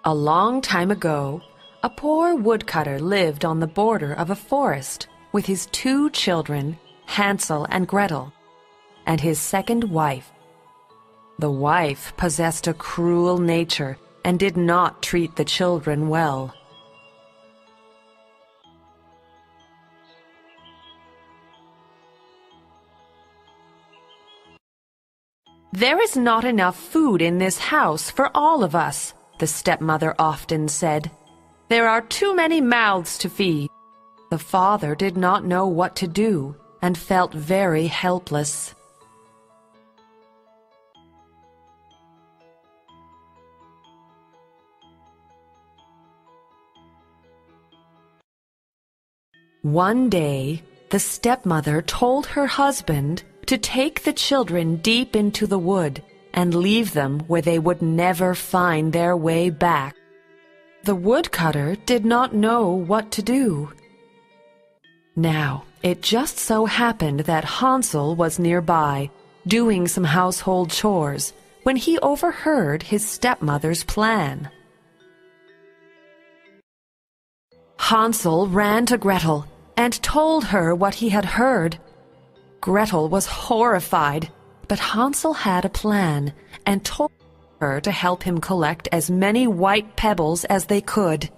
A long time ago, a poor woodcutter lived on the border of a forest with his two children, Hansel and Gretel, and his second wife. The wife possessed a cruel nature and did not treat the children well. "There is not enough food in this house for all of us," the stepmother often said. "There are too many mouths to feed." The father did not know what to do and felt very helpless. One day, the stepmother told her husband to take the children deep into the wood and leave them where they would never find their way back. The woodcutter did not know what to do. Now, it just so happened that Hansel was nearby, doing some household chores, when he overheard his stepmother's plan. Hansel ran to Gretel and told her what he had heard. Gretel was horrified, but Hansel had a plan and told her to help him collect as many white pebbles as they could.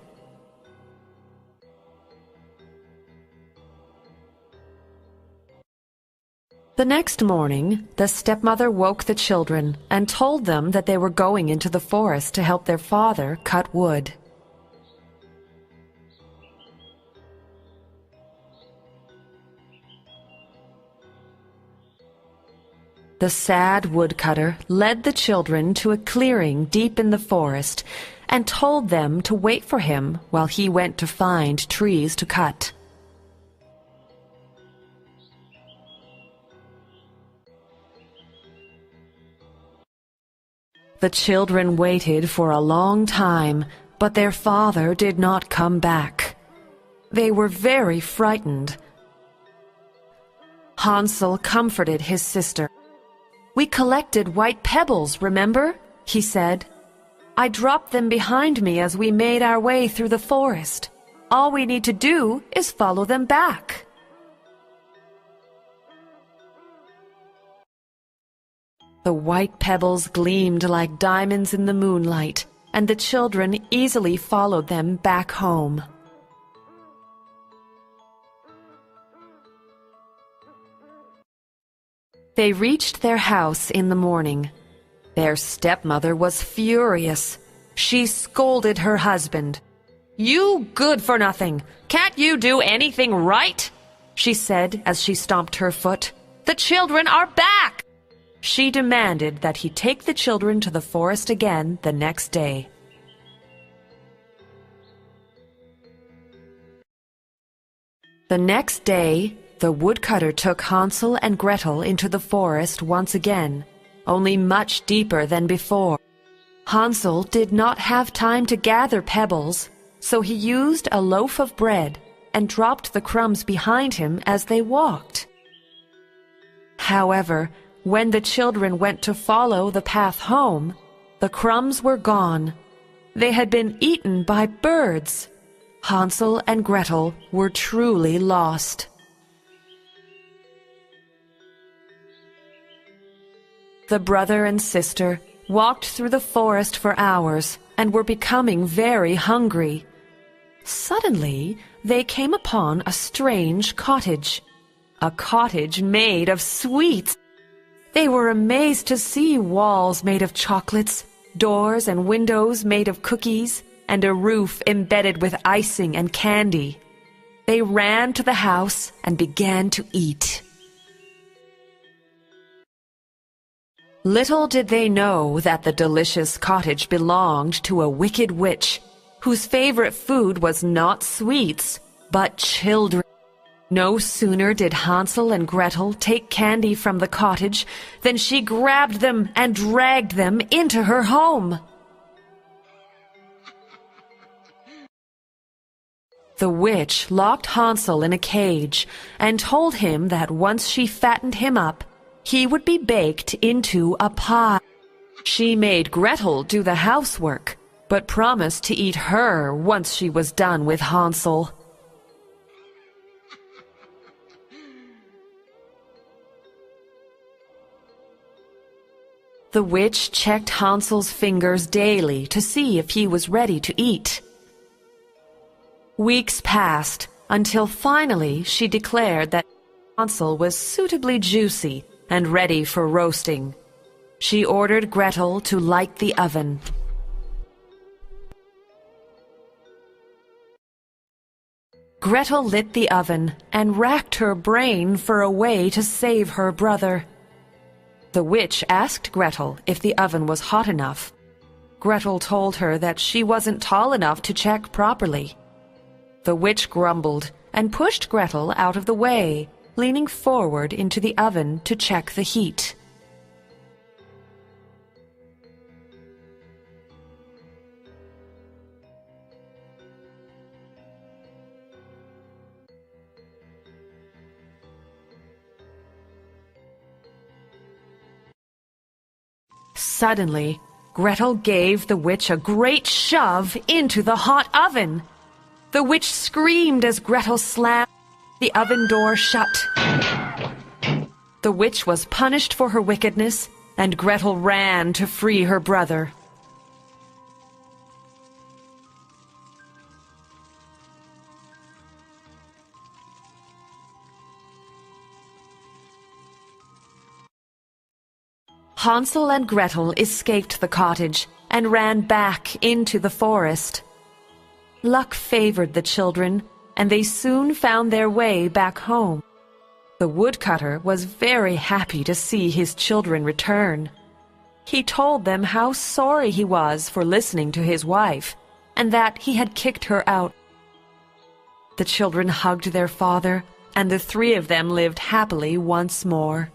The next morning, the stepmother woke the children and told them that they were going into the forest to help their father cut wood. The sad woodcutter led the children to a clearing deep in the forest and told them to wait for him while he went to find trees to cut. The children waited for a long time, but their father did not come back. They were very frightened. Hansel comforted his sister. "We collected white pebbles, remember?" he said. "I dropped them behind me as we made our way through the forest. All we need to do is follow them back." The white pebbles gleamed like diamonds in the moonlight, and the children easily followed them back home. They reached their house in the morning. Their stepmother was furious. She scolded her husband. "You good-for-nothing! Can't you do anything right?" she said as she stomped her foot. "The children are back!" She demanded that he take the children to the forest again the next day. The next day, the woodcutter took Hansel and Gretel into the forest once again, only much deeper than before. Hansel did not have time to gather pebbles, so he used a loaf of bread and dropped the crumbs behind him as they walked. However, when the children went to follow the path home, the crumbs were gone. They had been eaten by birds. Hansel and Gretel were truly lost. The brother and sister walked through the forest for hours and were becoming very hungry. Suddenly, they came upon a strange cottage. A cottage made of sweets. They were amazed to see walls made of chocolates, doors and windows made of cookies, and a roof embedded with icing and candy. They ran to the house and began to eat. Little did they know that the delicious cottage belonged to a wicked witch, whose favorite food was not sweets, but children. No sooner did Hansel and Gretel take candy from the cottage than she grabbed them and dragged them into her home. The witch locked Hansel in a cage and told him that once she fattened him up, he would be baked into a pie. She made Gretel do the housework, but promised to eat her once she was done with Hansel. The witch checked Hansel's fingers daily to see if he was ready to eat. Weeks passed until finally she declared that Hansel was suitably juicy and ready for roasting. She ordered Gretel to light the oven. Gretel lit the oven and racked her brain for a way to save her brother. The witch asked Gretel if the oven was hot enough. Gretel told her that she wasn't tall enough to check properly. The witch grumbled and pushed Gretel out of the way, leaning forward into the oven to check the heat. Suddenly, Gretel gave the witch a great shove into the hot oven. The witch screamed as Gretel slammed the oven door shut. The witch was punished for her wickedness, and Gretel ran to free her brother. Hansel and Gretel escaped the cottage and ran back into the forest. Luck favored the children, and they soon found their way back home. The woodcutter was very happy to see his children return. He told them how sorry he was for listening to his wife, and that he had kicked her out. The children hugged their father, and the three of them lived happily once more.